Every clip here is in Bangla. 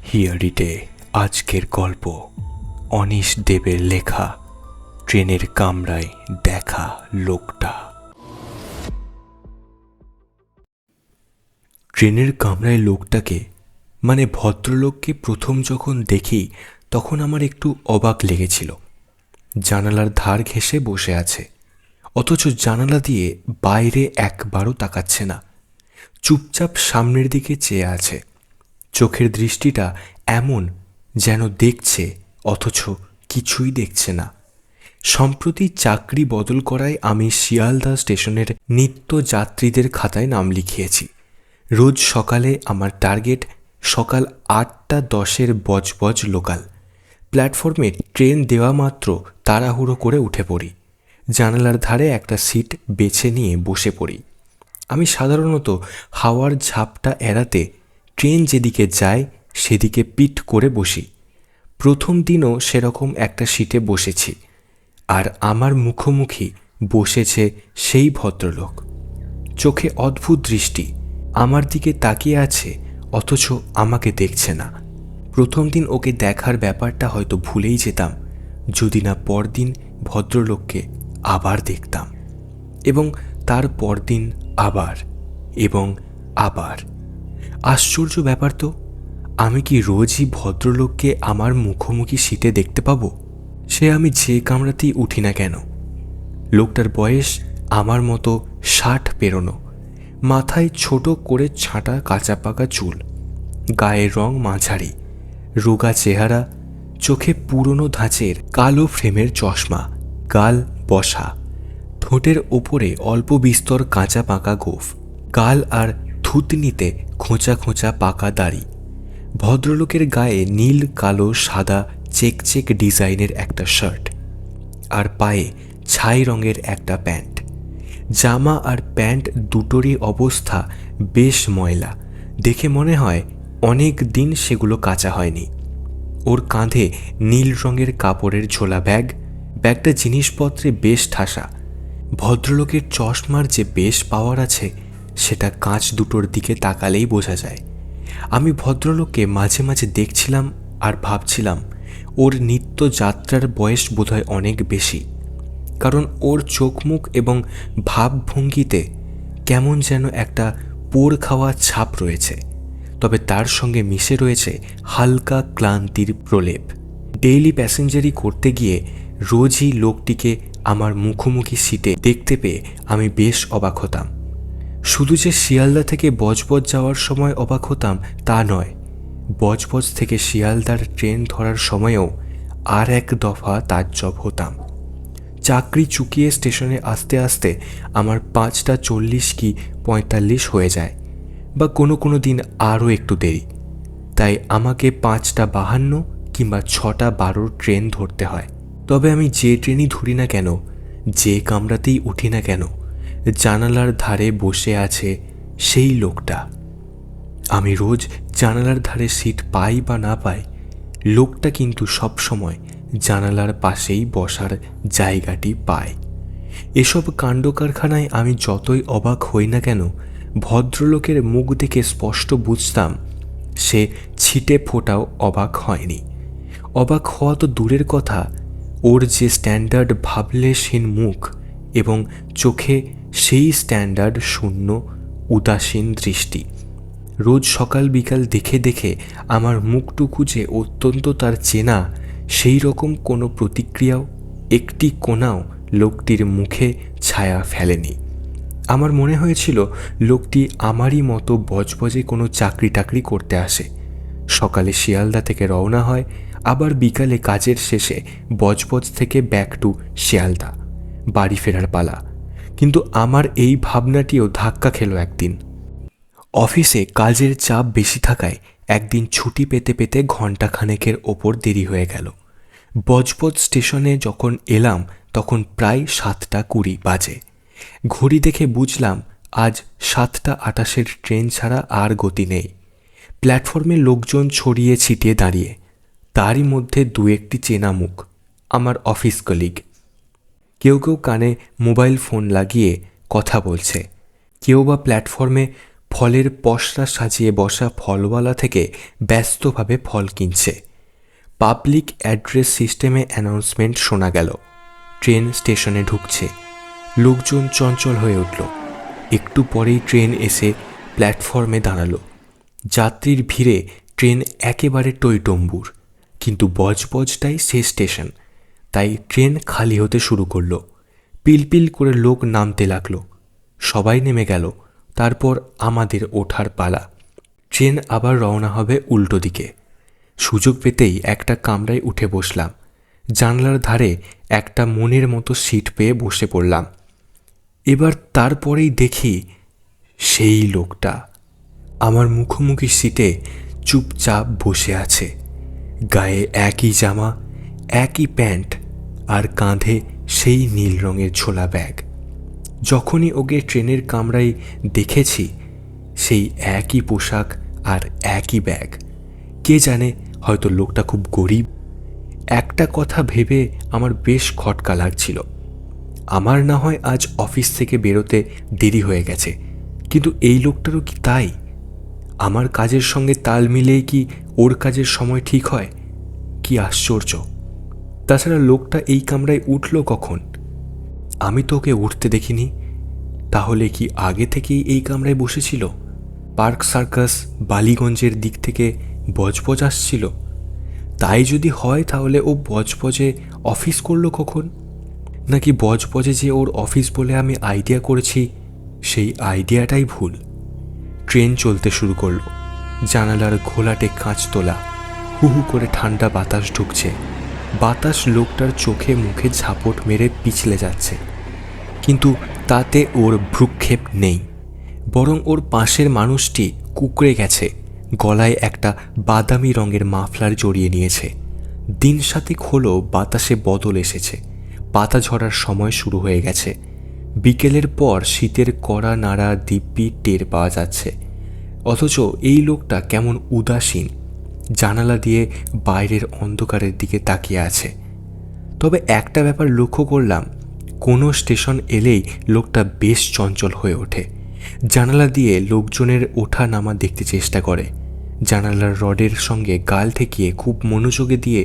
হিয়ার ইটে আজকের গল্প অনিশ দেবের লেখা ট্রেনের কামরায় দেখা লোকটা। ট্রেনের কামরায় লোকটাকে মানে ভদ্রলোককে প্রথম যখন দেখি তখন আমার একটু অবাক লেগেছিল। জানালার ধার ঘেঁষে বসে আছে, অথচ জানালা দিয়ে বাইরে একবারও তাকাচ্ছে না, চুপচাপ সামনের দিকে চেয়ে আছে। চোখের দৃষ্টিটা এমন যেন দেখছে অথচ কিছুই দেখছে না। সম্প্রতি চাকরি বদল করায় আমি শিয়ালদা স্টেশনের নিত্য যাত্রীদের খাতায় নাম লিখিয়েছি। রোজ সকালে আমার টার্গেট সকাল 8:10 বজবজ লোকাল। প্ল্যাটফর্মে ট্রেন দেওয়া মাত্র তাড়াহুড়ো করে উঠে পড়ি, জানালার ধারে একটা সিট বেছে নিয়ে বসে পড়ি। আমি সাধারণত হাওয়ার ঝাপটা এড়াতে ট্রেন যেদিকে যায় সেদিকে পিঠ করে বসি। প্রথম দিনও সেরকম একটা সিটে বসেছি, আর আমার মুখোমুখি বসেছে সেই ভদ্রলোক। চোখে অদ্ভুত দৃষ্টি, আমার দিকে তাকিয়ে আছে অথচ আমাকে দেখছে না। প্রথম দিন ওকে দেখার ব্যাপারটা হয়তো ভুলেই যেতাম যদি না পরদিন ভদ্রলোককে আবার দেখতাম, এবং তার পরদিন আবার এবং আবার। আশ্চর্য ব্যাপার তো, আমি কি রোজই ভদ্রলোককে আমার মুখোমুখি সিটে দেখতে পাবো, সে আমি যে কামরাতেই উঠি না কেন। লোকটার বয়স আমার মতো 60 পেরোনো, মাথায় ছোট করে ছাঁটা কাঁচা পাকা চুল, গায়ের রং মাঝারি, রোগা চেহারা, চোখে পুরনো ধাঁচের কালো ফ্রেমের চশমা, গাল বসা, ঠোঁটের ওপরে অল্প বিস্তর কাঁচা পাকা গোঁফ, গাল আর থুতনিতে খোঁচা খোঁচা পাকা দাড়ি। ভদ্রলোকের গায়ে নীল কালো সাদা চেক চেক ডিজাইনের একটা শার্ট, আর পায়ে ছাই রঙের একটা প্যান্ট। জামা আর প্যান্ট দুটোরই অবস্থা বেশ ময়লা, দেখে মনে হয় অনেক দিন সেগুলো কাচা হয়নি। ওর কাঁধে নীল রঙের কাপড়ের ঝোলা ব্যাগ, ব্যাগটা জিনিসপত্রে বেশ ঠাসা। ভদ্রলোকের চশমার যে বেশ পাওয়ার আছে সেটা কাঁচ দুটোর দিকে তাকালেই বোঝা যায়। আমি ভদ্রলোককে মাঝে মাঝে দেখছিলাম আর ভাবছিলাম ওর নিত্য যাত্রার বয়স বোধহয় অনেক বেশি, কারণ ওর চোখ মুখ এবং ভাবভঙ্গিতে কেমন যেন একটা পোড় খাওয়া ছাপ রয়েছে, তবে তার সঙ্গে মিশে রয়েছে হালকা ক্লান্তির প্রলেপ। ডেইলি প্যাসেঞ্জারি করতে গিয়ে রোজই লোকটিকে আমার মুখোমুখি সিটে দেখতে পেয়ে আমি বেশ অবাক হতাম। শুধু যে শিয়ালদা থেকে বজবজ যাওয়ার সময় অবাক হতাম তা নয়, বজবজ থেকে শিয়ালদার ট্রেন ধরার সময়েও আর এক দফা তাজ্জব হতাম। চাকরি চুকিয়ে স্টেশনে আসতে আসতে আমার 5:40 কি 45 হয়ে যায়, বা কোনো দিন আরও একটু দেরি। তাই আমাকে 5:52 কিংবা 6:12 ট্রেন ধরতে হয়। তবে আমি যে ট্রেনই ধরি না কেন, যে কামরাতেই উঠি না কেন, জানালার ধারে বসে আছে সেই লোকটা। আমি রোজ জানালার ধারে সিট পাই বা না পাই, লোকটা কিন্তু সবসময় জানালার পাশেই বসার জায়গাটি পায়। এসব কাণ্ডকারখানায় আমি যতই অবাক হই না কেন, ভদ্রলোকের মুখ দেখে স্পষ্ট বুঝতাম সে ছিটে ফোটাও অবাক হয়নি। অবাক হওয়া তো দূরের কথা, ওর যে স্ট্যান্ডার্ড ভাবলেশহীন মুখ এবং চোখে সেই স্ট্যান্ডার্ড শূন্য উদাসীন দৃষ্টি। রোজ সকাল বিকাল দেখে দেখে আমার মুখটুকু যে অত্যন্ত তার চেনা, সেই রকম কোনো প্রতিক্রিয়াও একটি কোণাও লোকটির মুখে ছায়া ফেলেনি। আমার মনে হয়েছিল লোকটি আমারই মতো বজবজে কোনো চাকরি টাকরি করতে আসে, সকালে শিয়ালদা থেকে রওনা হয়, আবার বিকালে কাজের শেষে বজবজ থেকে ব্যাক টু শিয়ালদা, বাড়ি ফেরার পালা। কিন্তু আমার এই ভাবনাটিও ধাক্কা খেল একদিন। অফিসে কাজের চাপ বেশি থাকায় একদিন ছুটি পেতে পেতে ঘণ্টাখানেকের ওপর দেরি হয়ে গেল। বজবজ স্টেশনে যখন এলাম তখন প্রায় 7:20 বাজে। ঘড়ি দেখে বুঝলাম আজ 7:28 ট্রেন ছাড়া আর গতি নেই। প্ল্যাটফর্মে লোকজন ছড়িয়ে ছিটিয়ে দাঁড়িয়ে, তারই মধ্যে দু একটি চেনা মুখ, আমার অফিস কলিগ। কেউ কেউ কানে মোবাইল ফোন লাগিয়ে কথা বলছে, কেউ বা প্ল্যাটফর্মে ফলের পসরা সাজিয়ে বসা ফলওয়ালা থেকে ব্যস্তভাবে ফল কিনছে। পাবলিক অ্যাড্রেস সিস্টেমে অ্যানাউন্সমেন্ট শোনা গেল, ট্রেন স্টেশনে ঢুকছে। লোকজন চঞ্চল হয়ে উঠল। একটু পরেই ট্রেন এসে প্ল্যাটফর্মে দাঁড়ালো। যাত্রীর ভিড়ে ট্রেন একেবারে টইটম্বুর, কিন্তু বজবজটাই শেষ স্টেশন, তাই ট্রেন খালি হতে শুরু করলো। পিলপিল করে লোক নামতে লাগলো। সবাই নেমে গেল। তারপর আমাদের ওঠার পালা। ট্রেন আবার রওনা হবে উল্টো দিকে। সুযোগ পেতেই একটা কামরায় উঠে বসলাম। জানলার ধারে একটা মনের মতো সিট পেয়ে বসে পড়লাম। এবার তারপরেই দেখি সেই লোকটা আমার মুখোমুখি সিটে চুপচাপ বসে আছে। গায়ে একই জামা, একই প্যান্ট, আর কাঁধে সেই নীল রঙের ঝোলা ব্যাগ। যখনই ওকে ট্রেনের কামরায় দেখেছি, সেই একই পোশাক আর একই ব্যাগ। কে জানে, হয়তো লোকটা খুব গরিব। একটা কথা ভেবে আমার বেশ খটকা লাগছিল। আমার না হয় আজ অফিস থেকে বেরোতে দেরি হয়ে গেছে, কিন্তু এই লোকটারও কি তাই? আমার কাজের সঙ্গে তাল মিলিয়ে কি ওর কাজের সময় ঠিক হয়? কি আশ্চর্য! তাছাড়া লোকটা এই কামরায় উঠল কখন? আমি তো ওকে উঠতে দেখিনি। তাহলে কি আগে থেকেই এই কামরায় বসেছিল? পার্ক সার্কাস বালিগঞ্জের দিক থেকে বজবজ আসছিল। তাই যদি হয়, তাহলে ও বজবজে অফিস করলো কখন? নাকি বজবজে যে ওর অফিস বলে আমি আইডিয়া করেছি, সেই আইডিয়াটাই ভুল? ট্রেন চলতে শুরু করলো। জানালার ঘোলাটে কাঁচ তোলা, হু হু করে ঠান্ডা বাতাস ঢুকছে। বাতাস লোকটার চোখে মুখে ঝাপট মেরে পিছলে যাচ্ছে, কিন্তু তাতে ওর ভ্রুক্ষেপ নেই। বরং ওর পাশের মানুষটি কুঁকড়ে গেছে, গলায় একটা বাদামি রঙের মাফলার জড়িয়ে নিয়েছে। দিন সাতেক হলো বাতাসে বদল এসেছে। পাতা ঝরার সময় শুরু হয়ে গেছে। বিকেলের পর শীতের কড়া নাড়া দিব্যি টের পাওয়া যাচ্ছে। অথচ এই লোকটা কেমন উদাসীন, জানালা দিয়ে বাইরের অন্ধকারের দিকে তাকিয়ে আছে। তবে একটা ব্যাপার লক্ষ্য করলাম, কোনো স্টেশন এলেই লোকটা বেশ চঞ্চল হয়ে ওঠে। জানালা দিয়ে লোকজনের ওঠা নামা দেখতে চেষ্টা করে। জানালার রডের সঙ্গে গাল ঠেকিয়ে খুব মনোযোগে দিয়ে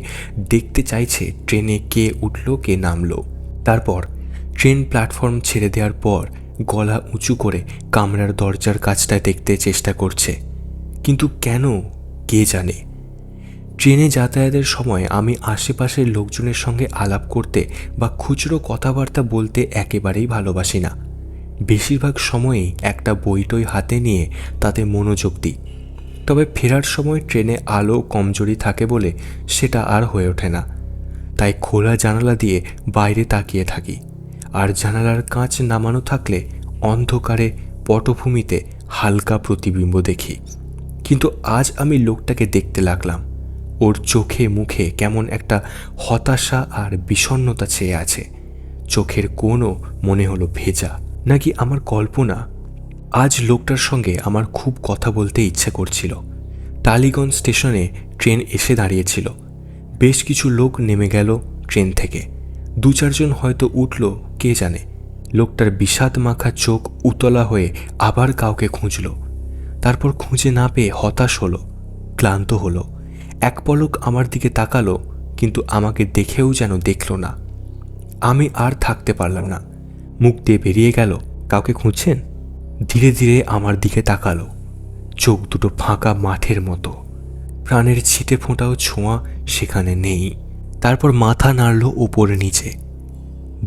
দেখতে চাইছে ট্রেনে কে উঠল কে নামলো। তারপর ট্রেন প্ল্যাটফর্ম ছেড়ে দেওয়ার পর গলা উঁচু করে কামরার দরজার কাছটা দেখতে চেষ্টা করছে। কিন্তু কেন, কে জানে। ট্রেনে যাতায়াতের সময় আমি আশেপাশের লোকজনের সঙ্গে আলাপ করতে বা খুচরো কথাবার্তা বলতে একেবারেই ভালোবাসি না। বেশিরভাগ সময়েই একটা বইটই হাতে নিয়ে তাতে মনোযোগ দিই। তবে ফেরার সময় ট্রেনে আলো কমজোরি থাকে বলে সেটা আর হয়ে ওঠে না। তাই খোলা জানালা দিয়ে বাইরে তাকিয়ে থাকি, আর জানালার কাঁচ নামানো থাকলে অন্ধকারে পটভূমিতে হালকা প্রতিবিম্ব দেখি। কিন্তু আজ আমি লোকটাকে দেখতে লাগলাম। ওর চোখে মুখে কেমন একটা হতাশা আর বিষণ্ণতা ছেয়ে আছে। চোখের কোণও মনে হলো ভেজা। নাকি আমার কল্পনা? আজ লোকটার সঙ্গে আমার খুব কথা বলতে ইচ্ছে করছিল। টালিগঞ্জ স্টেশনে ট্রেন এসে দাঁড়িয়েছিল। বেশ কিছু লোক নেমে গেল ট্রেন থেকে। দু চারজন হয়তো উঠল, কে জানে। লোকটার বিষাদ মাখা চোখ উতলা হয়ে আবার কাউকে খুঁজল। তারপর খুঁজে না পেয়ে হতাশ হলো, ক্লান্ত হলো। এক পলক আমার দিকে তাকালো, কিন্তু আমাকে দেখেও যেন দেখল না। আমি আর থাকতে পারলাম না, মুখ দিয়ে বেরিয়ে গেল, কাউকে খুঁজছেন? ধীরে ধীরে আমার দিকে তাকালো। চোখ দুটো ফাঁকা মাঠের মতো, প্রাণের ছিটে ফোঁটাও ছোঁয়া সেখানে নেই। তারপর মাথা নাড়ল ওপরে নিচে,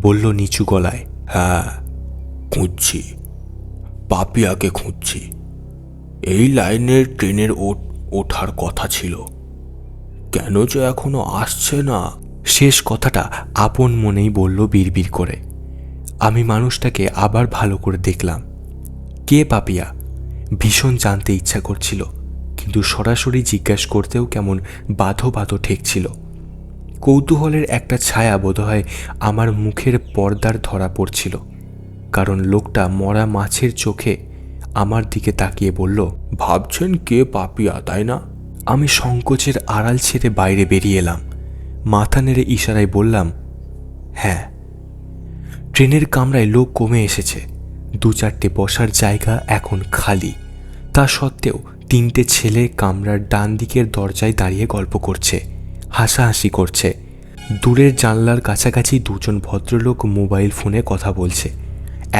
বলল নিচু গলায়, হ্যাঁ খুঁজছি, পাপিয়াকে খুঁজছি। এই লাইনের ট্রেনের ওঠার কথা ছিল, কেন যে এখনো আসছে না। শেষ কথাটা আপন মনেই বলল বিড়বিড় করে। আমি মানুষটাকে আবার ভালো করে দেখলাম। কে পাপিয়া? ভীষণ জানতে ইচ্ছা করছিল, কিন্তু সরাসরি জিজ্ঞেস করতেও কেমন বাধো বাধো ঠেকছিল। কৌতূহলের একটা ছায়া বোধহয় আমার মুখের পর্দার ধরা পড়ছিল, কারণ লোকটা মরা মাছের চোখে আমার দিকে তাকিয়ে বলল, ভাবছেন কে পাপিয়া, তাই না? আমি সংকোচের আড়াল ছেড়ে বাইরে বেরিয়ে এলাম। মাথা নেড়ে ইশারায় বললাম, হ্যাঁ। ট্রেনের কামরায় লোক কমে এসেছে। দু চারটে বসার জায়গা এখন খালি। তা সত্ত্বেও 3টে ছেলে কামরার ডান দিকের দরজায় দাঁড়িয়ে গল্প করছে, হাসাহাসি করছে। দূরের জানলার কাছাকাছি 2জন ভদ্রলোক মোবাইল ফোনে কথা বলছে।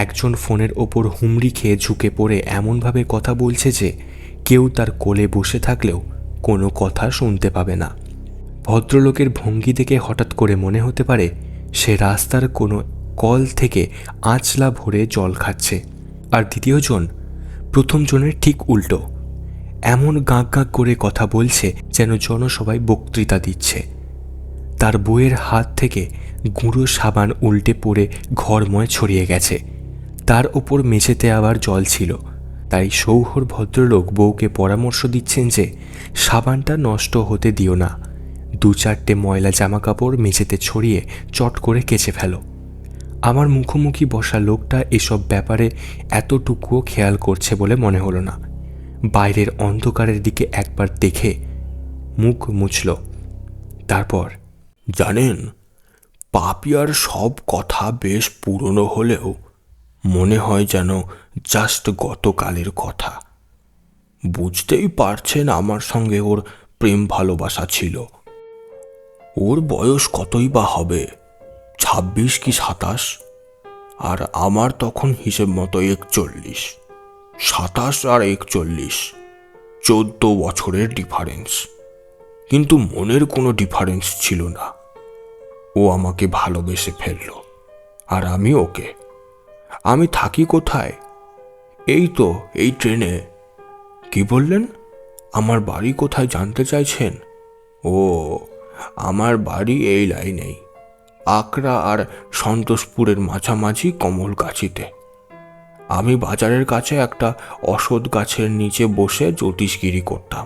একজন ফোনের ওপর হুমড়ি খেয়ে ঝুঁকে পড়ে এমনভাবে কথা বলছে যে কেউ তার কোলে বসে থাকলেও কোনো কথা শুনতে পাবে না। ভদ্রলোকের ভঙ্গি দেখে হঠাৎ করে মনে হতে পারে সে রাস্তার কোনো কল থেকে আঁচলা ভরে জল খাচ্ছে। আর দ্বিতীয়জন প্রথম জনের ঠিক উল্টো, এমন গাঁক গাঁক করে কথা বলছে যেন জনসভায় বক্তৃতা দিচ্ছে। তার বউয়ের হাত থেকে গুঁড়ো সাবান উল্টে পড়ে ঘরময় ছড়িয়ে গেছে। তার ওপর মেঝেতে আবার জল ছিল, তাই সৌহর ভদ্রলোক বউকে পরামর্শ দিচ্ছেন যে সাবানটা নষ্ট হতে দিও না, 2-4টে ময়লা জামাকাপড় মেঝেতে ছড়িয়ে চট করে কেচে ফেলো। আমার মুখোমুখি বসা লোকটা এসব ব্যাপারে এতটুকুও খেয়াল করছে বলে মনে হলো না। বাইরের অন্ধকারের দিকে একবার দেখে মুখ মুছল। তারপর, জানেন, পাপিয়ার সব কথা বেশ পুরনো হলেও মনে হয় যেন জাস্ট গতকালের কথা। বুঝতেই পারছেন আমার সঙ্গে ওর প্রেম ভালোবাসা ছিল। ওর বয়স কতই বা হবে, 26 কি 27, আর আমার তখন হিসেব মতো 41। 27 আর 41, 14 বছরের ডিফারেন্স। কিন্তু মনের কোনো ডিফারেন্স ছিল না। ও আমাকে ভালোবেসে ফেলল, আর আমি ওকে। আমি থাকি কোথায়? এই তো এই ট্রেনে। কি বললেন? আমার বাড়ি কোথায় জানতে চাইছেন? ও, আমার বাড়ি এই লাইনেই, আকরা আর সন্তোষপুরের মাঝামাঝি কমলগাছিতে। আমি বাজারের কাছে একটা অশ্বত্থ গাছের নিচে বসে জ্যোতিষগিরি করতাম।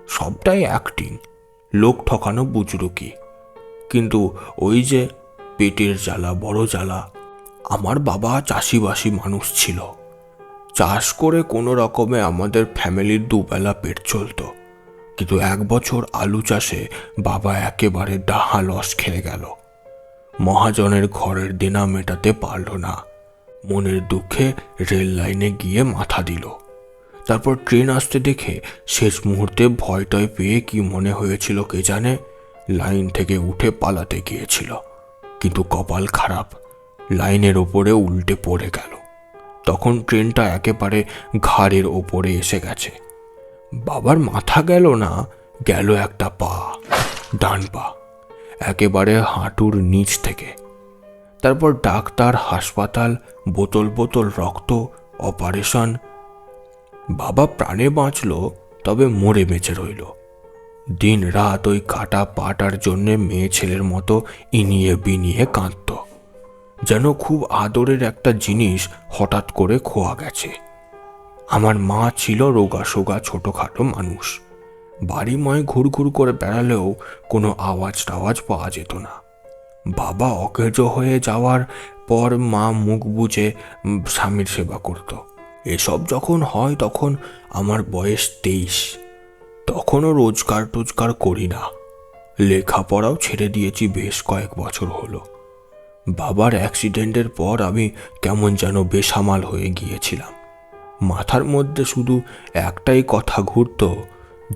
সবটাই অ্যাক্টিং, লোক ঠকানো বুজরুকি। কিন্তু ওই যে পেটের জ্বালা, বড় জ্বালা। আমার বাবা চাষিবাসী মানুষ ছিল। চাষ করে কোনো রকমে আমাদের ফ্যামিলির দুবেলা পেট চলত। কিন্তু 1 বছর আলু চাষে বাবা একেবারে ডাহা লস খেয়ে গেল। মহাজনের ঘরের দেনা মেটাতে পারল না। মনের দুঃখে রেল লাইনে গিয়ে মাথা দিল। তারপর ট্রেন আসতে দেখে শেষ মুহূর্তে ভয়টয় পেয়ে কি মনে হয়েছিল কে জানে, লাইন থেকে উঠে পালাতে গিয়েছিল। কিন্তু কপাল খারাপ, লাইনের ওপরে উল্টে পড়ে গেল। তখন ট্রেনটা একেবারে ঘাড়ের ওপরে এসে গেছে। বাবার মাথা গেল না, গেল একটা পা, ডান পা, একেবারে হাঁটুর নিচ থেকে। তারপর ডাক্তার, হাসপাতাল, বোতল বোতল রক্ত, অপারেশন। বাবা প্রাণে বাঁচল, তবে মরে বেঁচে রইল। দিন রাত ওই কাটা পাটার জন্যে মেয়ে ছেলের মতো ইনিয়ে বিনিয়ে কাঁদত, যেন খুব আদরের একটা জিনিস হঠাৎ করে খোয়া গেছে। আমার মা ছিল রোগা ছোটখাটো মানুষ। বাড়িময় ঘুরঘুর করে বেড়ালেও কোনো আওয়াজ টাওয়াজ পাওয়া যেত না। বাবা অকেজো হয়ে যাওয়ার পর মা মুখ বুজে স্বামীর সেবা করত। এসব যখন হয় তখন আমার বয়স 23। তখনও রোজগার টোজগার করি না, লেখাপড়াও ছেড়ে দিয়েছি বেশ কয়েক বছর হলো। বাবার অ্যাক্সিডেন্টের পর আমি কেমন যেন বেসামাল হয়ে গিয়েছিলাম। মাথার মধ্যে শুধু একটাই কথা ঘুরত,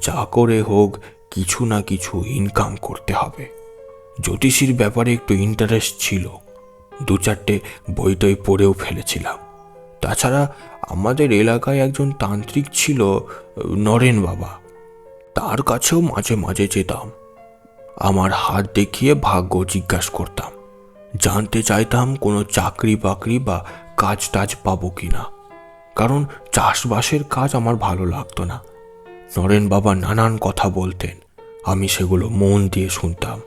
যা করে হোক কিছু না কিছু ইনকাম করতে হবে। জ্যোতিষীর ব্যাপারে একটু ইন্টারেস্ট ছিল, 2-4টে বই টই পড়েও ফেলেছিলাম। তাছাড়া আমাদের এলাকায় একজন তান্ত্রিক ছিল, নরেন বাবা, তার কাছেও মাঝে মাঝে যেতাম। আমার হাত দেখিয়ে ভাগ্য জিজ্ঞাসা করতাম, জানতে চাইতাম কোনো চাকরি বাকরি বা কাজ টাজ পাবো কিনা। কারণ চাষবাসের কাজ আমার ভালো লাগতো না। নরেন বাবা নানান কথা বলতেন, আমি সেগুলো মন দিয়ে শুনতাম,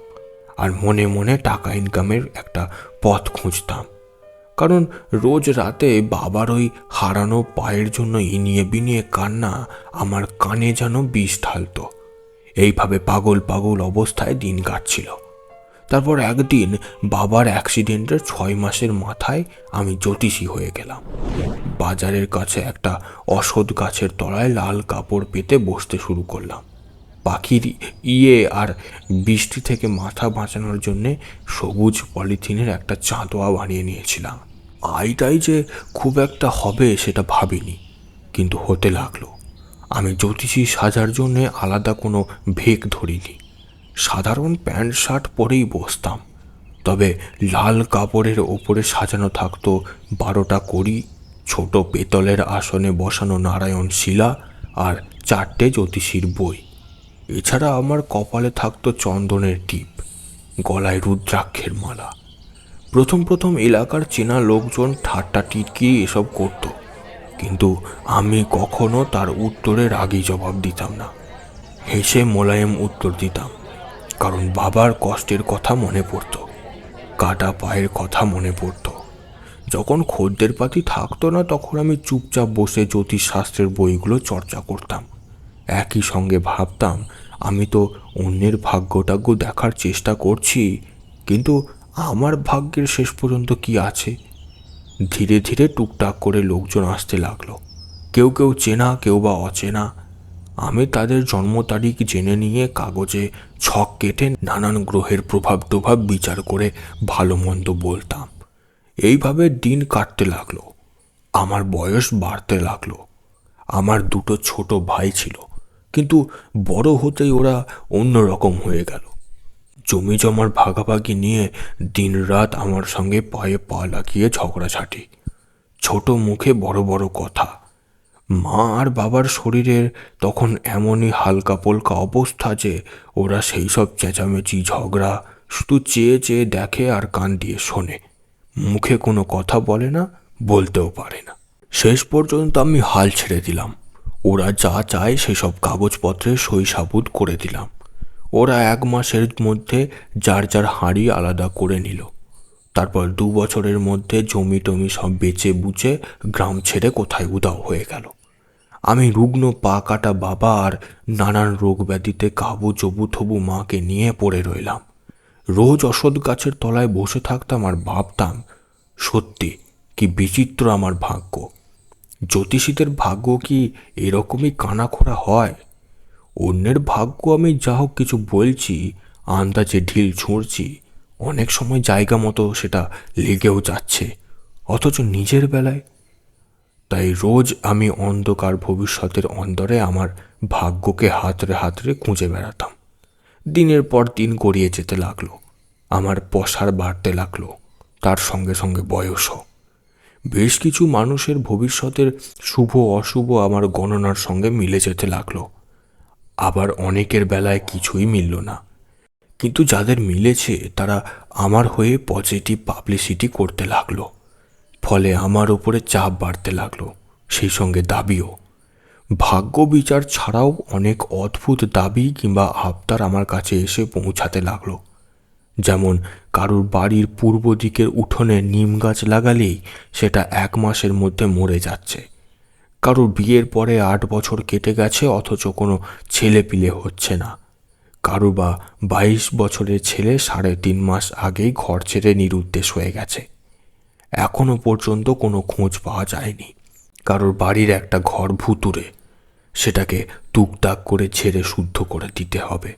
আর মনে মনে টাকা ইনকামের একটা পথ খুঁজতাম। কারণ রোজ রাতে বাবার ওই হারানো পায়ের জন্য ইনিয়ে বিনিয়ে কান্না আমার কানে যেন বিষ ঢালত। এইভাবে পাগল পাগল অবস্থায় দিন কাটছিল। তারপর একদিন বাবার অ্যাক্সিডেন্টের 6 মাসের মাথায় আমি জ্যোতিষী হয়ে গেলাম। বাজারের কাছে একটা অশ্বত্থ গাছের তলায় লাল কাপড় পেতে বসতে শুরু করলাম। পাখির আর বৃষ্টি থেকে মাথা বাঁচানোর জন্যে সবুজ পলিথিনের একটা চাঁদোয়া বানিয়ে নিয়েছিলাম। আয়টাই যে খুব একটা হবে সেটা ভাবিনি, কিন্তু হতে লাগলো। আমি জ্যোতিষী সাজার জন্যে আলাদা কোনো ভেক ধরিনি। সাধারণ প্যান্ট শার্ট পরেই বসতাম। তবে লাল কাপড়ের ওপরে সাজানো থাকতো 12টা কড়ি, ছোট পেতলের আসনে বসানো নারায়ণ শিলা আর 4টে জ্যোতিষীর বই। এছাড়া আমার কপালে থাকতো চন্দনের টিপ, গলায় রুদ্রাক্ষের মালা। প্রথম প্রথম এলাকার চেনা লোকজন ঠাট্টা টিটকিরি এসব করত, কিন্তু আমি কখনো তার উত্তরে রাগী জবাব দিতাম না। হেসে মোলায়েম উত্তর দিতাম, কারণ বাবার কষ্টের কথা মনে পড়তো, কাটা পায়ের কথা মনে পড়তো। যখন খদ্দের পাতি থাকতো না, তখন আমি চুপচাপ বসে জ্যোতিষশাস্ত্রের বইগুলো চর্চা করতাম। একই সঙ্গে ভাবতাম, আমি তো অন্যের ভাগ্যটাগ্য দেখার চেষ্টা করছি, কিন্তু আমার ভাগ্যের শেষ পর্যন্ত কি আছে? ধীরে ধীরে টুকটাক করে লোকজন আসতে লাগলো, কেউ কেউ চেনা, কেউ বা অচেনা। আমি তাদের জন্ম তারিখ জেনে নিয়ে কাগজে ছক কেটে নানান গ্রহের প্রভাব টভাব বিচার করে ভালো মন্দ বলতাম। এইভাবে দিন কাটতে লাগলো। আমার বয়স বাড়তে লাগলো। আমার 2টো ছোট ভাই ছিল, কিন্তু বড় হতেই ওরা অন্যরকম হয়ে গেল। জমি জমার ভাগাভাগি নিয়ে দিনরাত আমার সঙ্গে পায়ে পা লাগিয়ে ঝগড়াঝাটি, ছোট মুখে বড় বড় কথা। মা আর বাবার শরীরের তখন এমনই হালকা পলকা অবস্থা যে ওরা সেই সব চেঁচামেচি ঝগড়া শুধু চেয়ে চেয়ে দেখে আর কান দিয়ে শোনে। মুখে কোনো কথা বলে না, বলতেও পারে না। শেষ পর্যন্ত আমি হাল ছেড়ে দিলাম। ওরা যা চায় সেসব কাগজপত্রে সই সাবুত করে দিলাম। ওরা 1 মাসের মধ্যে যার যার হাঁড়ি আলাদা করে নিল। তারপর 2 বছরের মধ্যে জমি টমি সব বেচে বুচে গ্রাম ছেড়ে কোথায় উধাও হয়ে গেল। আমি রুগ্ন পা কাটা বাবা আর নানান রোগ ব্যাধিতে কাবু চবু থবু মাকে নিয়ে পড়ে রইলাম। রোজ অশ্বত্থ গাছের তলায় বসে থাকতাম আর ভাবতাম, সত্যি কি বিচিত্র আমার ভাগ্য। জ্যোতিষীদের ভাগ্য কি এরকমই কানাখোড়া হয়? অন্যের ভাগ্য আমি যা হোক কিছু বলছি, আন্দাজে ঢিল ছুঁড়ছি, অনেক সময় জায়গা মতো সেটা লেগেও যাচ্ছে, অথচ নিজের বেলায়। তাই রোজ আমি অন্ধকার ভবিষ্যতের অন্দরে আমার ভাগ্যকে হাতড়ে হাতড়ে খুঁজে বেড়াতাম। দিনের পর দিন গড়িয়ে যেতে লাগলো। আমার পসার বাড়তে লাগলো, তার সঙ্গে সঙ্গে বয়সও। বেশ কিছু মানুষের ভবিষ্যতের শুভ অশুভ আমার গণনার সঙ্গে মিলে যেতে লাগলো। আবার অনেকের বেলায় কিছুই মিলল না, কিন্তু যাদের মিলেছে তারা আমার হয়ে পজিটিভ পাবলিসিটি করতে লাগলো। ফলে আমার ওপরে চাপ বাড়তে লাগলো, সেই সঙ্গে দাবিও। ভাগ্য বিচার ছাড়াও অনেক অদ্ভুত দাবি কিংবা আবদার আমার কাছে এসে পৌঁছাতে লাগলো। যেমন কারুর বাড়ির পূর্ব দিকের উঠোনে নিম গাছ লাগালেই সেটা 1 মাসের মধ্যে মরে যাচ্ছে। কারুর বিয়ের পরে 8 বছর কেটে গেছে অথচ কোনো ছেলে পিলে হচ্ছে না। কারু বা 22 বছরের ছেলে 3.5 মাস আগেই ঘর ছেড়ে নিরুদ্দেশ হয়ে গেছে। এখনো পর্যন্ত কোনো খোঁজ পাওয়া যায়নি। কারোর বাড়ির একটা ঘর ভুতুড়ে, সেটাকে টুকটাক করে ছেড়ে শুদ্ধ করে দিতে হবে।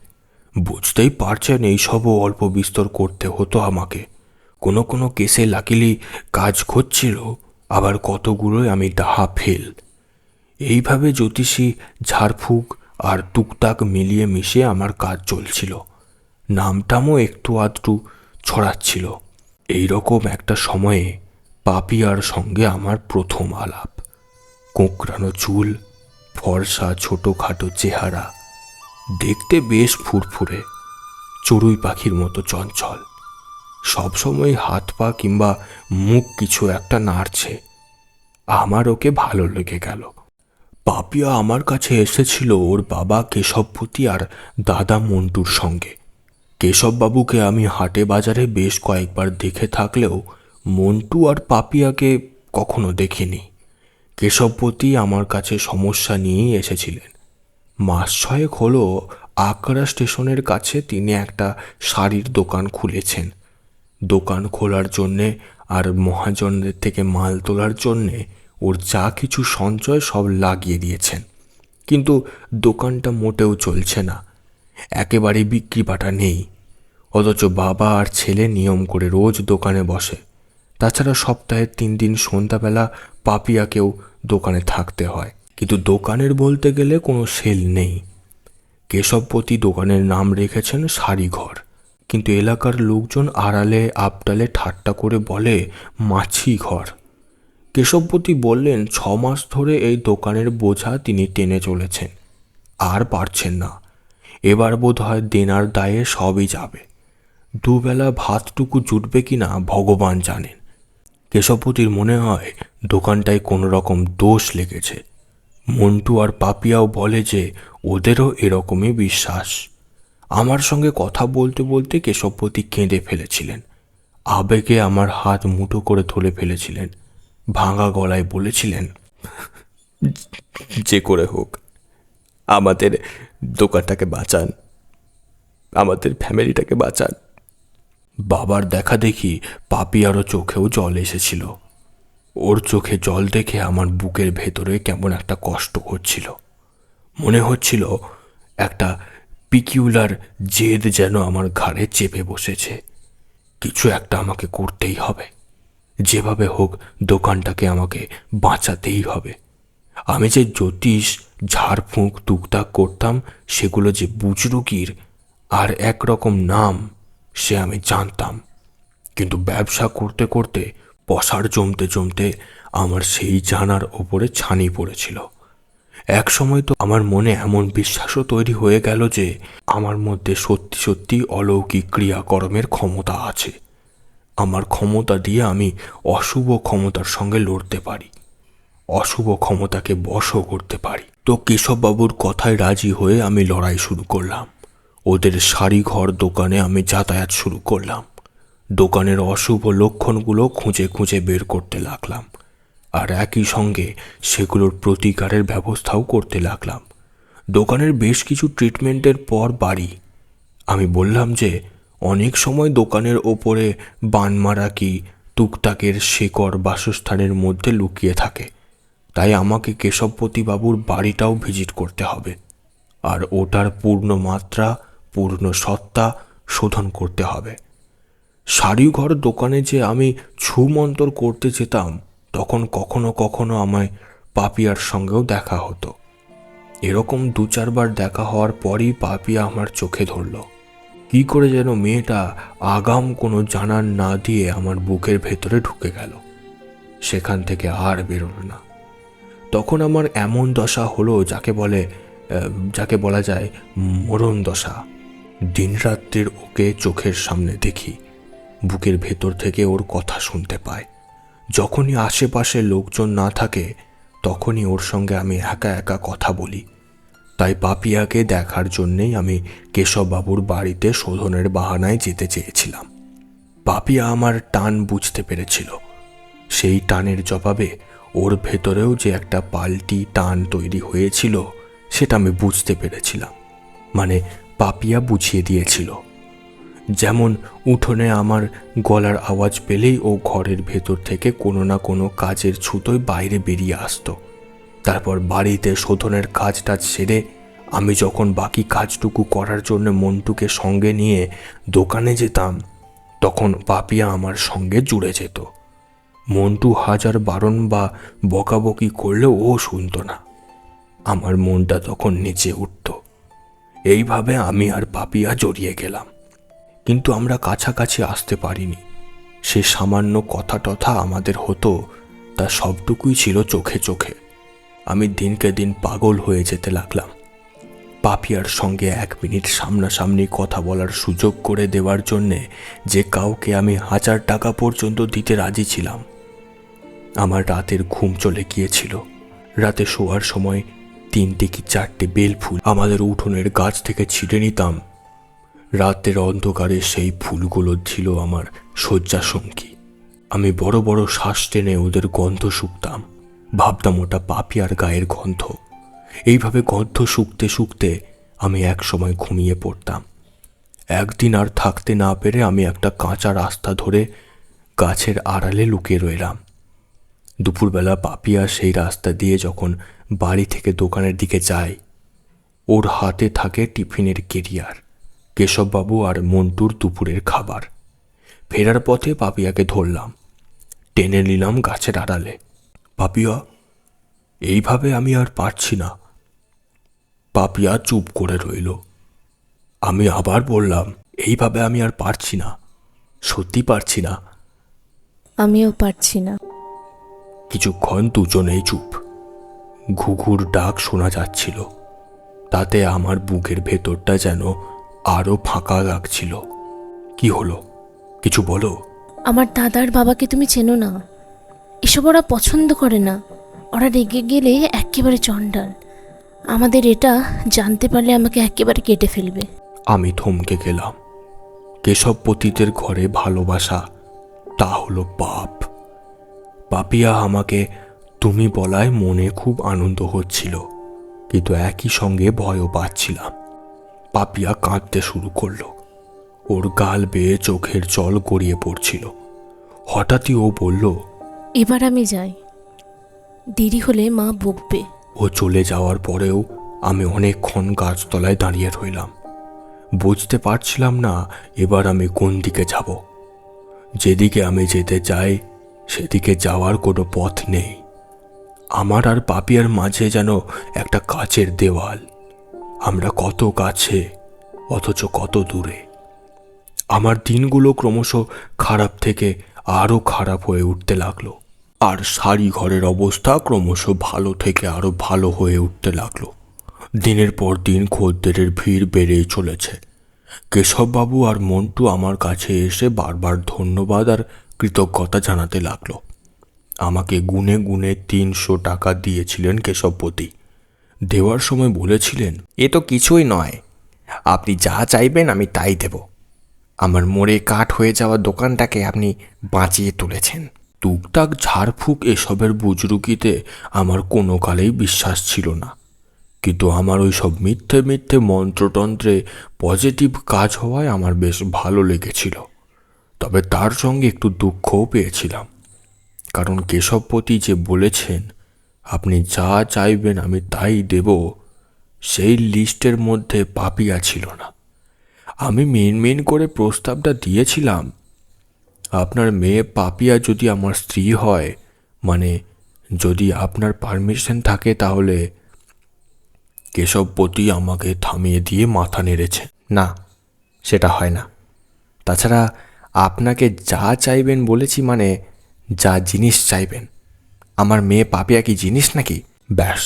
বুঝতেই পারছেন, এইসবও অল্প বিস্তর করতে হতো আমাকে। কোনো কোনো কেসে লাকিলি কাজ ঘটছিল, আবার কতগুলোই আমি ডাহা ফেল। এইভাবে জ্যোতিষী ঝাড়ফুঁক আর টুকটাক মিলিয়ে মিশিয়ে আমার কাজ চলছিল। নামটামও একটু আধটু ছড়াচ্ছিল। এইরকম একটা সময়ে পাপিয়ার সঙ্গে আমার প্রথম আলাপ। কোঁকড়ানো চুল, ফর্সা ছোটোখাটো চেহারা, দেখতে বেশ ফুরফুরে, চড়ুই পাখির মতো চঞ্চল। সবসময় হাত পা কিংবা মুখ কিছু একটা নাড়ছে। আমার ওকে ভালো লেগে গেল। পাপিয়া আমার কাছে এসেছিল ওর বাবা কেশবপতি আর দাদা মন্টুর সঙ্গে। কেশববাবুকে আমি হাটে বাজারে বেশ কয়েকবার দেখে থাকলেও মন্টু আর পাপিয়াকে কখনো দেখিনি। কেশবপতি আমার কাছে সমস্যা নিয়েই এসেছিলেন। 1 মাস হলো আগ্রা স্টেশনের কাছে তিনি একটা শাড়ির দোকান খুলেছেন। দোকান খোলার জন্যে আর মহাজনদের থেকে মাল তোলার জন্যে ওর যা কিছু সঞ্চয় সব লাগিয়ে দিয়েছেন, কিন্তু দোকানটা মোটেও চলছে না, একেবারে বিক্রি বাটা নেই। অথচ বাবা আর ছেলে নিয়ম করে রোজ দোকানে বসে। তাছাড়া সপ্তাহে 3 দিন সন্ধ্যাবেলা পাপিয়াকেও দোকানে থাকতে হয়। কিন্তু দোকানের বলতে গেলে কোনো সেল নেই। কেশবপতি দোকানের নাম রেখেছেন শাড়িঘর, কিন্তু এলাকার লোকজন আড়ালে আবডালে ঠাট্টা করে বলে মাছি ঘর। কেশবপতি বললেন 6 মাস ধরে এই দোকানের বোঝা তিনি টেনে চলেছেন, আর পারছেন না। এবার বোধ হয় দেনার দায়ে সবই যাবে। দুবেলা ভাতটুকু জুটবে কিনা ভগবান জানেন। কেশবপতির মনে হয় দোকানটায় কোনো রকম দোষ লেগেছে। মন্টু আর পাপিয়াও বলে যে ওদেরও এরকমই বিশ্বাস। আমার সঙ্গে কথা বলতে বলতে কেশবপতি কেঁদে ফেলেছিলেন। আবেগে আমার হাত মুঠো করে ধরে ফেলেছিলেন। ভাঙা গলায় বলেছিলেন, যে করে হোক আমাদের দোকানটাকে বাঁচান, আমাদের ফ্যামিলিটাকে বাঁচান। বাবার দেখা দেখি পাপিয়ারও চোখেও জল এসেছিল। ওর চোখে জল দেখে আমার বুকের ভেতরে কেমন একটা কষ্ট হচ্ছিল। মনে হচ্ছিল একটা পিকিউলার জেদ যেন আমার ঘাড়ে চেপে বসেছে। কিছু একটা আমাকে করতেই হবে, যেভাবে হোক দোকানটাকে আমাকে বাঁচাতেই হবে। আমি যে জ্যোতিষ ঝাড়ফুঁক টুকটাক করতাম সেগুলো যে বুজরুকির আর একরকম নাম সে আমি জানতাম, কিন্তু ব্যবসা করতে করতে পসার জমতে জমতে আমার সেই জানার ওপরে ছানি পড়েছিল। এক সময় তো আমার মনে এমন বিশ্বাসও তৈরি হয়ে গেল যে আমার মধ্যে সত্যি সত্যি অলৌকিক ক্রিয়াকর্মের ক্ষমতা আছে। আমার ক্ষমতা দিয়ে আমি অশুভ ক্ষমতার সঙ্গে লড়তে পারি, অশুভ ক্ষমতাকে বশও করতে পারি। তো কেশববাবুর কথায় রাজি হয়ে আমি লড়াই শুরু করলাম। ওদের শাড়িঘর দোকানে আমি যাতায়াত শুরু করলাম। দোকানের অশুভ লক্ষণগুলো খুঁজে খুঁজে বের করতে লাগলাম, আর একই সঙ্গে সেগুলোর প্রতিকারের ব্যবস্থাও করতে লাগলাম। দোকানের বেশ কিছু ট্রিটমেন্টের পর বাড়ি। আমি বললাম যে অনেক সময় দোকানের ওপরে বানমারা কি টুকটাকের শেকড় বাসস্থানের মধ্যে লুকিয়ে থাকে, তাই আমাকে কেশবপতিবাবুর বাড়িটাও ভিজিট করতে হবে, আর ওটার পূর্ণ মাত্রা পূর্ণ সত্তা শোধন করতে হবে। শাড়িঘর দোকানে যে আমি ছুমন্তর করতে যেতাম, তখন কখনো কখনো আমায় পাপিয়ার সঙ্গেও দেখা হতো। এরকম 2-4 বার দেখা হওয়ার পরই পাপিয়া আমার চোখে ধরল। কি করে যেন মেয়েটা আগাম কোনো জানান না দিয়ে আমার বুকের ভেতরে ঢুকে গেল, সেখান থেকে আর বেরোলো না। তখন আমার এমন দশা হলো যাকে বলা যায় মরণ দশা। দিনরাত্রির ওকে চোখের সামনে দেখি, বুকের ভেতর থেকে ওর কথা শুনতে পাই। যখনই আশেপাশে লোকজন না থাকে তখনই ওর সঙ্গে আমি একা একা কথা বলি। তাই পাপিয়াকে দেখার জন্যেই আমি কেশববাবুর বাড়িতে শোধনের বাহানায় যেতে চেয়েছিলাম। পাপিয়া আমার টান বুঝতে পেরেছিল। সেই টানের জবাবে ওর ভেতরেও যে একটা পাল্টি টান তৈরি হয়েছিল সেটা আমি বুঝতে পেরেছিলাম। মানে পাপিয়া বুঝিয়ে দিয়েছিল। যেমন উঠোনে আমার গলার আওয়াজ পেলেই ও ঘরের ভেতর থেকে কোনো না কোনো কাজের ছুতোয় বাইরে বেরিয়ে আসতো। তারপর বাড়িতে শোধনের কাজটা সেরে আমি যখন বাকি কাজটুকু করার জন্য মন্টুকে সঙ্গে নিয়ে দোকানে যেতাম, তখন পাপিয়া আমার সঙ্গে জুড়ে যেত। মন্টু হাজার বারণ বা বকাবকি করলেও ও শুনত না। আমার মনটা তখন নেচে উঠত। এইভাবে আমি আর পাপিয়া জড়িয়ে গেলাম, কিন্তু আমরা কাছাকাছি আসতে পারিনি। সে সামান্য কথা টথা আমাদের হতো, তা সবটুকুই ছিল চোখে চোখে। আমি দিনকে দিন পাগল হয়ে যেতে লাগলাম। পাপিয়ার সঙ্গে 1 মিনিট সামনাসামনি কথা বলার সুযোগ করে দেওয়ার জন্যে যে কাউকে আমি 1000 টাকা পর্যন্ত দিতে রাজি ছিলাম। আমার রাতের ঘুম চলে গিয়েছিল। রাতে শোয়ার সময় 3টে কি 4টে বেলফুল আমাদের উঠোনের গাছ থেকে ছিঁড়ে নিতাম। রাতের অন্ধকারে সেই ফুলগুলো ছিল আমার শয্যাসঙ্গী। আমি বড় বড় শ্বাস টেনে ওদের গন্ধ শুঁকতাম। ভাবতাম ওটা পাপিয়ার গায়ের গন্ধ। এইভাবে গন্ধ শুঁকতে শুঁকতে আমি এক সময় ঘুমিয়ে পড়তাম। একদিন আর থাকতে না পেরে আমি একটা কাঁচা রাস্তা ধরে গাছের আড়ালে লুকিয়ে রইলাম। দুপুরবেলা পাপিয়া সেই রাস্তা দিয়ে যখন বাড়ি থেকে দোকানের দিকে যায়, ওর হাতে থাকে টিফিনের কেরিয়ার, কেশববাবু আর মন্টুর দুপুরের খাবার। ফেরার পথে পাপিয়াকে ধরলাম, টেনে নিলাম গাছের আড়ালে। পাপিয়া, এইভাবে আমি আর পারছি না। পাপিয়া চুপ করে রইল। আমি আবার বললাম, এইভাবে আমি আর পারছি না, সত্যি পারছি না। আমিও পারছি না। কিছুক্ষণ দুজনেই চুপ। ঘুঘুর ডাক শোনা যাচ্ছিল, তাতে আমার বুকের ভেতরটা যেন আরো ফাঁকা লাগছিল। কি হলো, কিছু বলো। আমার দাদার বাবাকে তুমি চেনো না? এসব ওরা পছন্দ করে না। ওরা রেগে গেলে একেবারে চণ্ডাল। আমাদের এটা জানতে পারলে আমাকে একেবারে কেটে ফেলবে। আমি থমকে গেলাম। কেশবপতিদের ঘরে ভালোবাসা, তা হলো পাপ। পাপিয়া আমাকে তুমি বলায় মনে খুব আনন্দ হচ্ছিল, কিন্তু একই সঙ্গে ভয়ও পাচ্ছিলাম। পাপিয়া কাঁদতে শুরু করলো। ওর গাল বেয়ে চোখের জল গড়িয়ে পড়ছিল। হঠাৎই ও বলল, এবার আমি যাই, দেরি হলে মা বকবে। ও চলে যাওয়ার পরেও আমি অনেকক্ষণ গাছতলায় দাঁড়িয়ে রইলাম। বুঝতে পারছিলাম না এবার আমি কোন দিকে যাব। যেদিকে আমি যেতে চাই সেদিকে যাওয়ার কোনো পথ নেই। আমার আর পাপিয়ার মাঝে যেন একটা কাচের দেওয়াল। আমরা কত কাছে, অথচ কত দূরে। আমার দিনগুলো ক্রমশ খারাপ থেকে আরো খারাপ হয়ে উঠতে লাগলো, আর শাড়ি ঘরের অবস্থা ক্রমশ ভালো থেকে আরো ভালো হয়ে উঠতে লাগলো। দিনের পর দিন খদ্দেরের ভিড় বেড়েই চলেছে। কেশববাবু আর মন্টু আমার কাছে এসে বারবার ধন্যবাদ আর কৃতজ্ঞতা জানাতে লাগলো। আমাকে গুনে গুনে 300 টাকা দিয়েছিলেন কেশবপতি। দেওয়ার সময় বলেছিলেন, এ তো কিছুই নয়, আপনি যা চাইবেন আমি তাই দেব। আমার মরে কাঠ হয়ে যাওয়া দোকানটাকে আপনি বাঁচিয়ে তুলেছেন। টুকটাক ঝাড়ফুঁক এসবের বুজরুকিতে আমার কোনো কালেই বিশ্বাস ছিল না, কিন্তু আমার ওই সব মিথ্যে মিথ্যে মন্ত্রতন্ত্রে পজিটিভ কাজ হওয়ায় আমার বেশ ভালো লেগেছিল। তবে তার সঙ্গে একটু দুঃখও পেয়েছিলাম, কারণ কেশবপতি যে বলেছেন আপনি যা চাইবেন আমি তাই দেব, সেই লিস্টের মধ্যে পাপিয়া ছিল না। আমি মিনমিন করে প্রস্তাবটা দিয়েছিলাম, আপনার মেয়ে পাপিয়া যদি আমার স্ত্রী হয়, মানে যদি আপনার পারমিশন থাকে তাহলে। কেশবপতি আমাকে থামিয়ে দিয়ে মাথা নেড়েছে। না, সেটা হয় না। তাছাড়া আপনাকে যা চাইবেন বলেছি, মানে যা জিনিস চাইবেন। আমার মেয়ে পাপিয়া কি জিনিস নাকি? ব্যাস,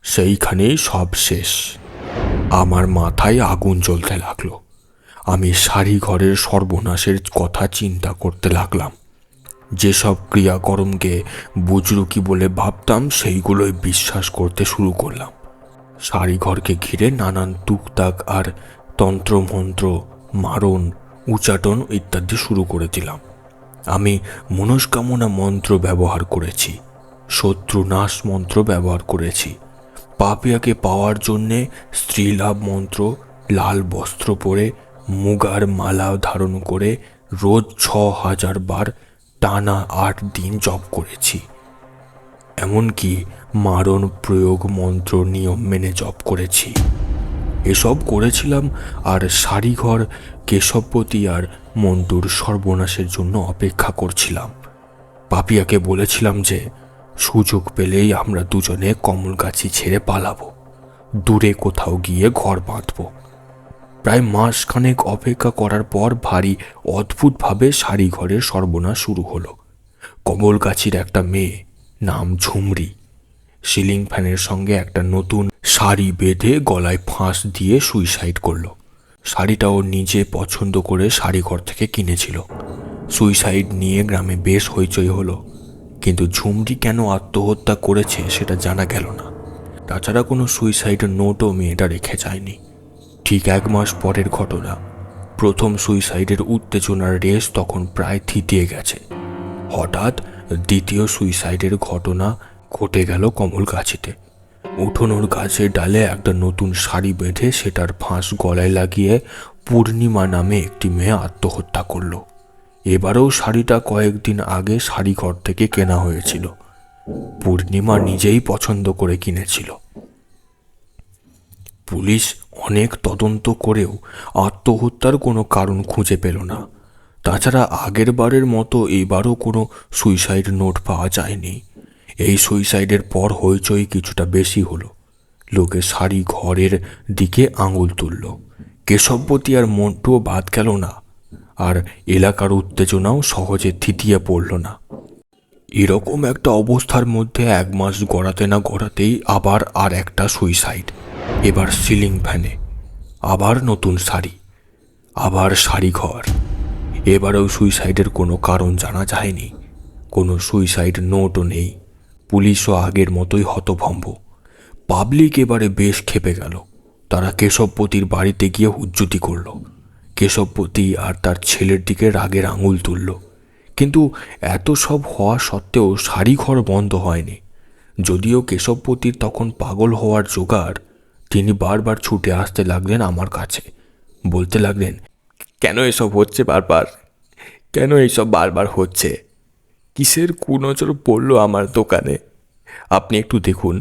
সেইখানেই সব শেষ। আমার মাথায় আগুন জ্বলতে লাগলো। আমি শাড়ি ঘরের সর্বনাশের কথা চিন্তা করতে লাগলাম। যেসব ক্রিয়াকর্মকে বুজরুকি বলে ভাবতাম সেইগুলোই বিশ্বাস করতে শুরু করলাম। শাড়িঘরকে ঘিরে নানান টুকটাক আর তন্ত্রমন্ত্র, মারণ, উচাটন ইত্যাদি শুরু করে দিলাম। আমি মনস্কামনা মন্ত্র ব্যবহার করেছি, শত্রুনাশ মন্ত্র ব্যবহার করেছি, পাপিয়াকে পাওয়ার জন্যে স্ত্রীলাভ মন্ত্র, লাল বস্ত্র পরে মুগার মালা ধারণ করে রোজ 6000 বার টানা 8 দিন জপ করেছি। এমনকি মারণ প্রয়োগ মন্ত্র নিয়ম মেনে জপ করেছি। এসব করেছিলাম আর শাড়িঘর, কেশবপতি আর মন্টুর সর্বনাশের জন্য অপেক্ষা করছিলাম। পাপিয়াকে বলেছিলাম যে সুযোগ পেলেই আমরা দুজনে কমলগাছি ছেড়ে পালাবো, দূরে কোথাও গিয়ে ঘর বাঁধব। প্রায় মাসখানেক অপেক্ষা করার পর ভারী অদ্ভুতভাবে শাড়িঘরের সর্বনাশ শুরু হলো। কমলগাছির একটা মেয়ে, নাম ঝুমরি, সিলিং ফ্যানের সঙ্গে একটা নতুন শাড়ি বেঁধে গলায় ফাঁস দিয়ে সুইসাইড করলো। শাড়িটা ও নিজে পছন্দ করে শাড়িঘর থেকে কিনেছিল। সুইসাইড নিয়ে গ্রামে বেশ হইচই হলো, কিন্তু ঝুমরি কেন আত্মহত্যা করেছে সেটা জানা গেল না। তাছাড়া কোনো সুইসাইড নোটও মেয়েটা রেখে যায়নি। ঠিক 1 মাস পরের ঘটনা। প্রথম সুইসাইডের উত্তেজনার রেশ তখন প্রায় থিতিয়ে গেছে। হঠাৎ দ্বিতীয় সুইসাইডের ঘটনা ঘটে গেল কমলগাছিতে। উঠোনোর গাছের ডালে একটা নতুন শাড়ি বেঁধে সেটার ফাঁস গলায় লাগিয়ে পূর্ণিমা নামে একটি মেয়ে আত্মহত্যা করলো। এবারেও শাড়িটা কয়েকদিন আগে শাড়িঘর থেকে কেনা হয়েছিল। পূর্ণিমা নিজেই পছন্দ করে কিনেছিল। পুলিশ অনেক তদন্ত করেও আত্মহত্যার কোনো কারণ খুঁজে পেল না। তাছাড়া আগের বারের মতো এবারও কোনো সুইসাইড নোট পাওয়া যায়নি। এই সুইসাইডের পর হইচই কিছুটা বেশি হলো। লোকে সারি ঘরের দিকে আঙুল তুলল। কেশবপতি আর মন্টুও বাদ গেল না, আর এলাকার উত্তেজনাও সহজে থিতিয়ে পড়ল না। এরকম একটা অবস্থার মধ্যে 1 মাস গড়াতে না গড়াতেই আবার আর একটা সুইসাইড। এবার সিলিং ফ্যানে, আবার নতুন শাড়ি, আবার শাড়ি ঘর। এবারেও সুইসাইডের কোনো কারণ জানা যায়নি, কোনো সুইসাইড নোটও নেই। পুলিশও আগের মতোই হতভম্ব। পাবলিক এবারে বেশ ক্ষেপে গেল। তারা কেশবপতির বাড়িতে গিয়ে হুজ্জুতি করল। কেশবপতি আর তার ছেলের দিকে রাগের আঙুল তুলল। কিন্তু এত সব হওয়া সত্ত্বেও শাড়িঘর বন্ধ হয়নি। যদিও কেশবপতির তখন পাগল হওয়ার জোগাড়, তিনি বারবার ছুটে আসতে লাগলেন আমার কাছে। বলতে লাগলেন, কেন এসব হচ্ছে বারবার, কেন এইসব বারবার হচ্ছে, কিসের কুনজর পড়লো আমার দোকানে, আপনি একটু দেখুন,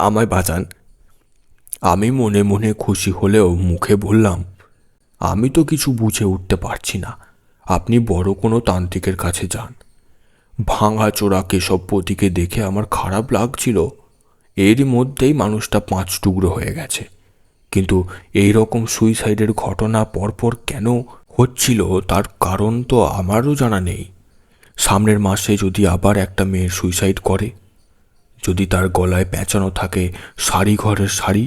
আমায় বাঁচান। আমি মনে মনে খুশি হলেও মুখে বললাম, আমি তো কিছু বুঝে উঠতে পারছি না, আপনি বড় কোনো তান্ত্রিকের কাছে যান। ভাঙাচোরা কেশবপতিকে দেখে আমার খারাপ লাগছিল। এরই মধ্যেই মানুষটা 5 টুকরো হয়ে গেছে। কিন্তু এই রকম সুইসাইডের ঘটনা পরপর কেন হচ্ছিল তার কারণ তো আমারও জানা নেই। সামনের মাসে যদি আবার একটা মেয়ে সুইসাইড করে, যদি তার গলায় পেঁচানো থাকে শাড়ি ঘরের শাড়ি,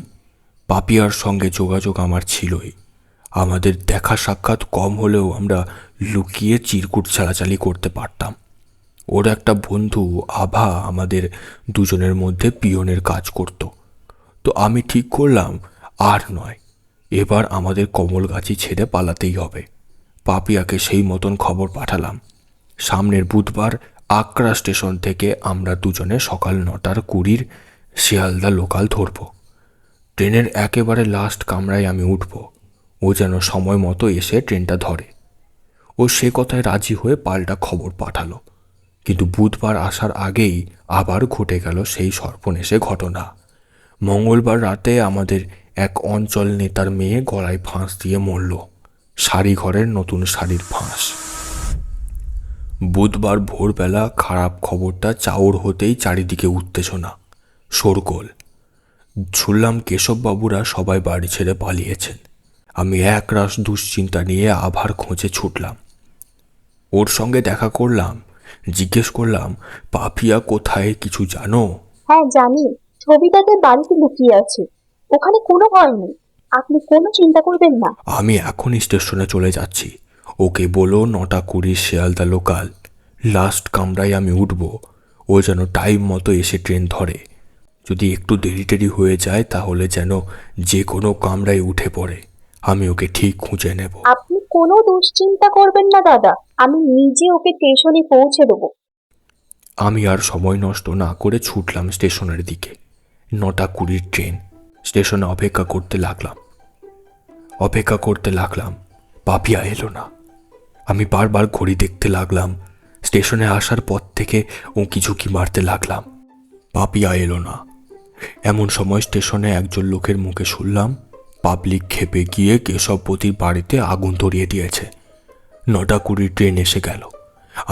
পাপিয়ার সঙ্গে যোগাযোগ আমার ছিলই। আমাদের দেখা সাক্ষাৎ কম হলেও আমরা লুকিয়ে চিরকুট চালাচালি করতে পারতাম। ওর একটা বন্ধু আভা আমাদের দুজনের মধ্যে পিয়নের কাজ করত। তো আমি ঠিক করলাম, আর নয়, এবার আমাদের কমলগাছি ছেড়ে পালাতেই হবে। পাপিয়াকে সেই মতন খবর পাঠালাম। সামনের বুধবার আকরা স্টেশন থেকে আমরা দুজনে সকাল 9:20 শিয়ালদা লোকাল ধরব। ট্রেনের একেবারে লাস্ট কামরায় আমি উঠব। ও যেন সময় মতো এসে ট্রেনটা ধরে। ও সে কথায় রাজি হয়ে পাল্টা খবর পাঠালো। কিন্তু বুধবার আসার আগেই আবার ঘটে গেল সেই সর্বনেশে ঘটনা। মঙ্গলবার রাতে আমাদের এক অঞ্চল নেতার মেয়ে গলায় ফাঁস দিয়ে মরল, শাড়ি ঘরের নতুন শাড়ির ফাঁস। বুধবার ভোরবেলা খারাপ খবরটা চাউর হতেই চারিদিকে উত্তেজনা, শোরগোল। শুনলাম কেশববাবুরা সবাই বাড়ি ছেড়ে পালিয়েছেন। আমি একরাশ দুশ্চিন্তা নিয়ে আভার খোঁজে ছুটলাম। ওর সঙ্গে দেখা করলাম, জিজ্ঞেস করলাম, পাপিয়া কোথায়, কিছু জানো? হ্যাঁ জানি, ছবিটাতে বাড়িতে লুকিয়ে আছে, ওখানে কোনো ভয় নেই, আপনি কোনো চিন্তা করবেন না। আমি এখনই স্টেশনে চলে যাচ্ছি। ওকে বলো 9:20 শিয়ালদা লোকাল, লাস্ট কামরায় আমি উঠব। ও যেন টাইম মতো এসে ট্রেন ধরে। যদি একটু দেরি হয়ে যায় তাহলে যেন যে কোনো কামরায় উঠে পড়ে। আমি ওকে ঠিক খুঁজে নেব। আপনি কোনো দুশ্চিন্তা করবেন না দাদা, আমি নিজে ওকে স্টেশনে পৌঁছে দেবো। আমি আর সময় নষ্ট না করে ছুটলাম স্টেশনের দিকে। 9:20 ট্রেন। স্টেশনে অপেক্ষা করতে লাগলাম। পাপিয়া এলো না। আমি বারবার ঘড়ি দেখতে লাগলাম। স্টেশনে আসার পর থেকে উঁকি ঝুঁকি মারতে লাগলাম। পাপিয়া এলো না। এমন সময় স্টেশনে একজন লোকের মুখে শুনলাম, পাবলিক ক্ষেপে গিয়ে কেশবপতির বাড়িতে আগুন ধরিয়ে দিয়েছে। 9:20 ট্রেন এসে গেল।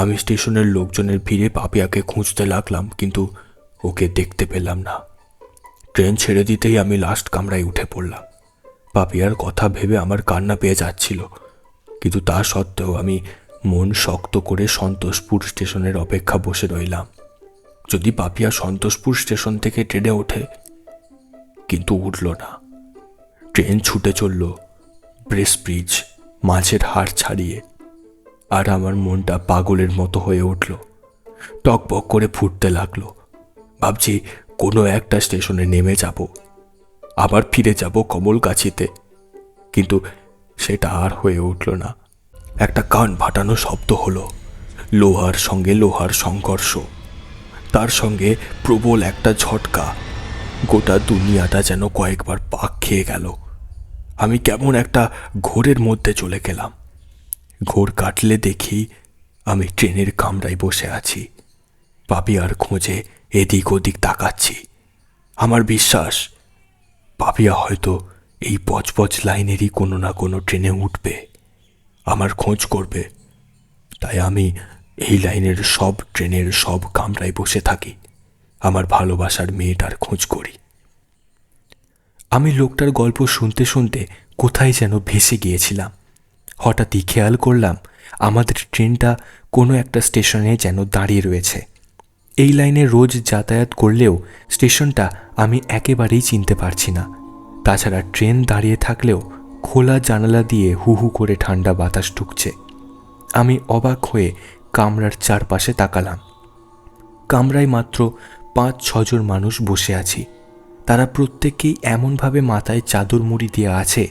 আমি স্টেশনের লোকজনের ভিড়ে পাপিয়াকে খুঁজতে লাগলাম, কিন্তু ওকে দেখতে পেলাম না। ট্রেন ছেড়ে দিতেই আমি লাস্ট কামরায় উঠে পড়লাম। পাপিয়ার কথা ভেবে আমার কান্না পেয়ে যাচ্ছিল, কিন্তু তা সত্ত্বেও আমি মন শক্ত করে সন্তোষপুর স্টেশনের অপেক্ষা বসে রইলাম। যদি পাপিয়া সন্তোষপুর স্টেশন থেকে ট্রেনে ওঠে, কিন্তু উঠল না। ট্রেন ছুটে চলল ব্রেস ব্রিজ, মাঝের হাড় ছাড়িয়ে। আর আমার মনটা পাগলের মতো হয়ে উঠল, টকবক করে ফুটতে লাগলো। ভাবছি কোনো একটা স্টেশনে নেমে যাব, আবার ফিরে যাব কমলগাছিতে। কিন্তু সেটা আর হয়ে উঠল না। একটা কান ফাটানো শব্দ হলো, লোহার সঙ্গে লোহার সংঘর্ষ, তার সঙ্গে প্রবল একটা ঝটকা। গোটা দুনিয়াটা যেন কয়েকবার পাক খেয়ে গেল। আমি কেমন একটা ঘোরের মধ্যে চলে গেলাম। ঘোর কাটলে দেখি আমি ট্রেনের কামরায় বসে আছি, পাপিয়ার খোঁজে এদিক ওদিক তাকাচ্ছি। আমার বিশ্বাস, পাপিয়া হয়তো এই পচপচ লাইনেরই কোনো না কোনো ট্রেনে উঠবে, আমার খোঁজ করবে। তাই আমি এই লাইনের সব ট্রেনের সব কামরায় বসে থাকি। আমার ভালোবাসার মেয়েটার খোঁজ করি। আমি লোকটার গল্প শুনতে শুনতে কোথায় যেন ভেসে গিয়েছিলাম। হঠাৎই খেয়াল করলাম আমাদের ট্রেনটা কোনো একটা স্টেশনে যেন দাঁড়িয়ে রয়েছে। এই লাইনে রোজ যাতায়াত করলেও স্টেশনটা আমি একেবারেই চিনতে পারছি না। তাছাড়া ট্রেন দাঁড়িয়ে থাকলেও খোলা জানালা দিয়ে হু হু করে ঠান্ডা বাতাস ঢুকছে। আমি অবাক হয়ে কামরার চারপাশে তাকালাম। কামরায় মাত্র 5-6 জন মানুষ বসে আছি। তারা প্রত্যেকেই এমনভাবে মাথায় চাদর মুড়ি দিয়ে আছে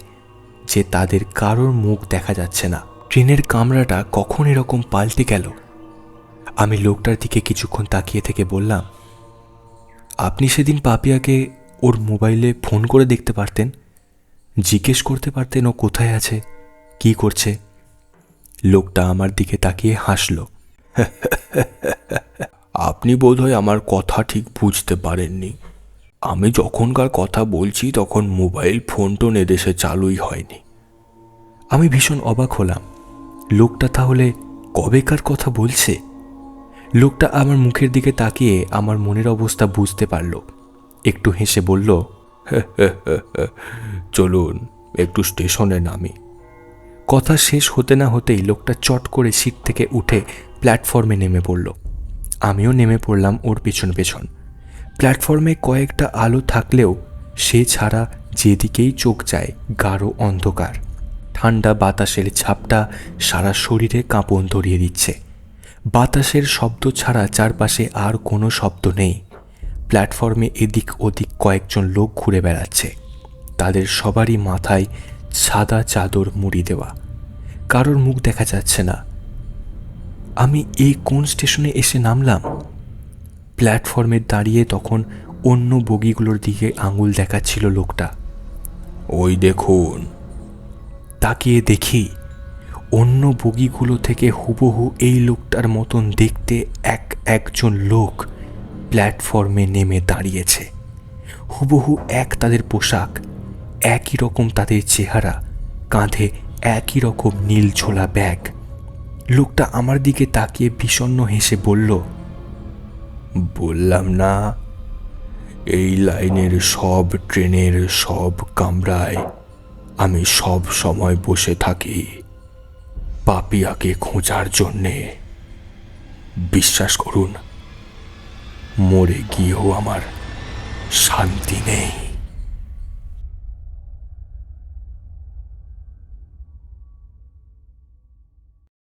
যে তাদের কারোর মুখ দেখা যাচ্ছে না। ট্রেনের কামরাটা কখন এরকম পাল্টে গেল? আমি লোকটার দিকে কিছুক্ষণ তাকিয়ে থেকে বললাম, আপনি সেদিন পাপিয়াকে ওর মোবাইলে ফোন করে দেখতে পারতেন, জিজ্ঞেস করতে পারতেন ও কোথায় আছে, কি করছে। লোকটা আমার দিকে তাকিয়ে হাসল। আপনি বোধহয় আমার কথা ঠিক বুঝতে পারেননি। আমি যখনকার কথা বলছি তখন মোবাইল ফোন টোন এদেশে চালুই হয়নি। আমি ভীষণ অবাক হলাম। লোকটা তাহলে কবেকার কথা বলছে? লোকটা আমার মুখের দিকে তাকিয়ে আমার মনের অবস্থা বুঝতে পারল। একটু হেসে বলল, চলুন একটু স্টেশনে নামি। কথা শেষ হতে না হতেই লোকটা চট করে সিট থেকে উঠে প্ল্যাটফর্মে নেমে পড়ল। আমিও নেমে পড়লাম ওর পেছন পেছন। প্ল্যাটফর্মে কয়েকটা আলো থাকলেও সে ছাড়া যেদিকেই চোখ যায় গাঢ় অন্ধকার। ঠান্ডা বাতাসের ঝাপটা সারা শরীরে কাঁপন ধরিয়ে দিচ্ছে। বাতাসের শব্দ ছাড়া চারপাশে আর কোনো শব্দ নেই। প্ল্যাটফর্মে এদিক ওদিক কয়েকজন লোক ঘুরে বেড়াচ্ছে। তাদের সবারই মাথায় সাদা চাদর মুড়ি দেওয়া। কারোর মুখ দেখা যাচ্ছে না। আমি এই কোন স্টেশনে এসে নামলাম? প্ল্যাটফর্মে দাঁড়িয়ে তখন অন্য বগিগুলোর দিকে আঙুল দেখাচ্ছিল লোকটা। ওই দেখুন। তাকিয়ে দেখি অন্য বগিগুলো থেকে হুবহু এই লোকটার মতন দেখতে একজন লোক প্ল্যাটফর্মে নেমে দাঁড়িয়েছে। হুবহু এক তাদের পোশাক, একই রকম তাদের চেহারা, কাঁধে একই রকম নীল ঝোলা ব্যাগ। লোকটা আমার দিকে তাকিয়ে বিষণ্ণ হেসে বলল, বললাম না, এই লাইনের সব ট্রেনের সব কামরায় আমি সব সময় বসে থাকি পাপিয়াকে খোঁজার জন্যে। বিশ্বাস করুন, মরে গিয়েও আমার শান্তি নেই।